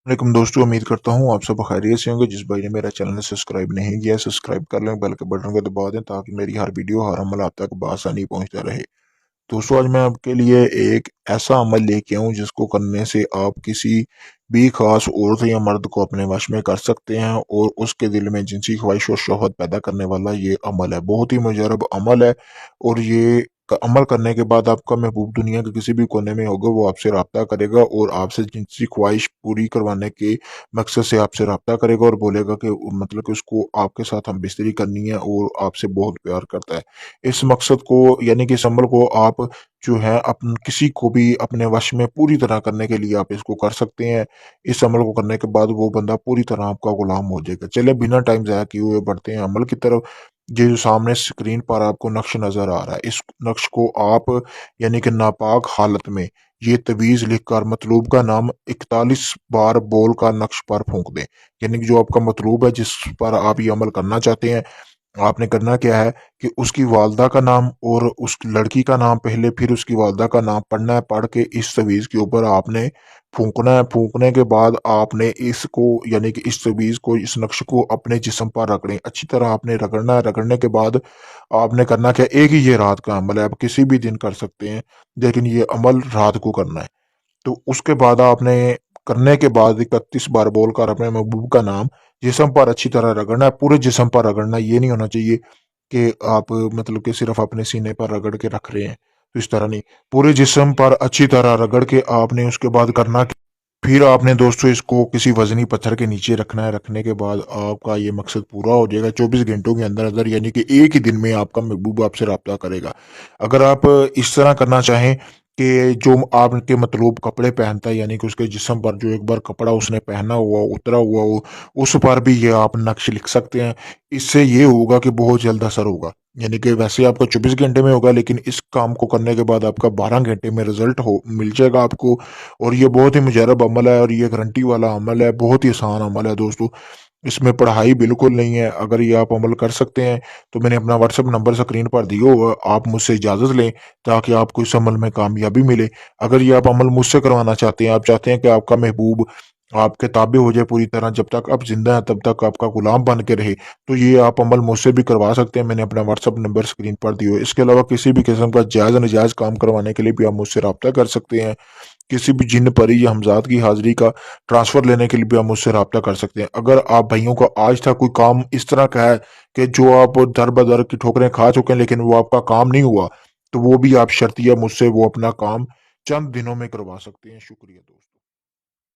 वालेकुम दोस्तों, उम्मीद करता हूँ आप सब खैरियत से होंगे। जिस भाई ने मेरा चैनल सब्सक्राइब नहीं किया सब्सक्राइब कर लें, बेल के बटन को दबा दें ताकि मेरी हर वीडियो हर अमल आप तक बआसानी पहुंचता रहे। दोस्तों, आज मैं आपके लिए एक ऐसा अमल लेके आऊँ जिसको करने से आप किसी भी खास औरत या मर्द को अपने वश में कर सकते हैं और उसके दिल में जिनसी ख्वाहिश और शोहत पैदा करने वाला ये अमल है। बहुत ही मुजरब अमल है और ये अमल करने के बाद आपका महबूब दुनिया के किसी भी कोने में होगा, वो आपसे रब्ता करेगा और आपसे जिनसी ख्वाहिश पूरी करवाने के मकसद से आपसे रब्ता करेगा और बोलेगा कि मतलब कि उसको आपके साथ हम बिस्तरी करनी है और आपसे बहुत प्यार करता है। इस मकसद को यानी कि इस अमल को आप जो है अपन किसी को भी अपने वश में पूरी तरह करने के लिए आप इसको कर सकते हैं। इस अमल को करने के बाद वो बंदा पूरी तरह आपका गुलाम हो जाएगा। चलिए बिना टाइम ज़ाया किए हुए बढ़ते हैं अमल की तरफ। ये जो सामने स्क्रीन पर आपको नक्श नज़र आ रहा है, इस नक्श को आप यानी कि नापाक हालत में ये तवीज़ लिखकर मतलूब का नाम 41 बार बोल कर नक्श पर फूंक दें। यानी कि जो आपका मतलूब है, जिस पर आप ये अमल करना चाहते हैं, आपने करना क्या है कि उसकी वालदा का नाम और उस लड़की का नाम पहले, फिर उसकी वालदा का नाम पढ़ना है। पढ़ के इस तवीज़ के ऊपर आपने फूंकना है। फूंकने के बाद आपने इसको यानी कि इस तवीज़ को, इस नक्श को अपने जिस्म पर रगड़ें। अच्छी तरह आपने रगड़ना है। रगड़ने के बाद आपने करना क्या, एक ही ये रात का अमल है, आप किसी भी दिन कर सकते हैं, लेकिन ये अमल रात को करना है। तो उसके बाद आपने करने के बाद 31 बार बोलकर अपने महबूब का नाम जिस्म पर अच्छी तरह रगड़ना है, पूरे जिस्म पर रगड़ना है। ये नहीं होना चाहिए कि आप मतलब कि सिर्फ अपने सीने पर रगड़ के रख रहे हैं, तो इस तरह नहीं, पूरे जिस्म पर अच्छी तरह रगड़ के आपने उसके बाद करना। फिर आपने दोस्तों इसको किसी वजनी पत्थर के नीचे रखना है। रखने के बाद आपका ये मकसद पूरा हो जाएगा 24 घंटों के अंदर अंदर, यानी कि एक ही दिन में आपका महबूब आपसे रब्ता करेगा। अगर आप इस तरह करना चाहें कि जो आपके मतलूब कपड़े पहनता है, यानी कि उसके जिस्म पर जो एक बार कपड़ा उसने पहना हुआ उतरा हुआ हो, उस पर भी ये आप नक्श लिख सकते हैं। इससे ये होगा कि बहुत जल्द असर होगा। यानी कि वैसे आपका 24 घंटे में होगा, लेकिन इस काम को करने के बाद आपका 12 घंटे में रिजल्ट हो मिल जाएगा आपको। और ये बहुत ही मुजरब अमल है और ये गारंटी वाला अमल है, बहुत ही आसान अमल है दोस्तों। इसमें पढ़ाई बिल्कुल नहीं है। अगर ये आप अमल कर सकते हैं तो मैंने अपना व्हाट्सएप नंबर स्क्रीन पर दिया हुआ है, आप मुझसे इजाज़त लें ताकि आपको इस अमल में कामयाबी मिले। अगर ये आप अमल मुझसे करवाना चाहते हैं, आप चाहते हैं कि आपका महबूब आपके ताबे हो जाए पूरी तरह, जब तक आप जिंदा हैं तब तक आपका गुलाम बन के रहे, तो ये आप अमल मुझसे भी करवा सकते हैं। मैंने अपना व्हाट्सएप नंबर स्क्रीन पर दिया हुआ है। इसके अलावा किसी भी किस्म का जायज़ नजायज़ काम करवाने के लिए भी आप मुझसे रब्ता कर सकते हैं। किसी भी जिन परी या हमजाद की हाजिरी का ट्रांसफ़र लेने के लिए भी आप मुझसे रब्ता कर सकते हैं। अगर आप भाइयों का आज तक कोई काम इस तरह का है कि जो आप दर बदर की ठोकरें खा चुके हैं लेकिन वो आपका काम नहीं हुआ, तो वो भी आप शर्तिया मुझसे वो अपना काम चंद दिनों में करवा सकते हैं। शुक्रिया दोस्तों।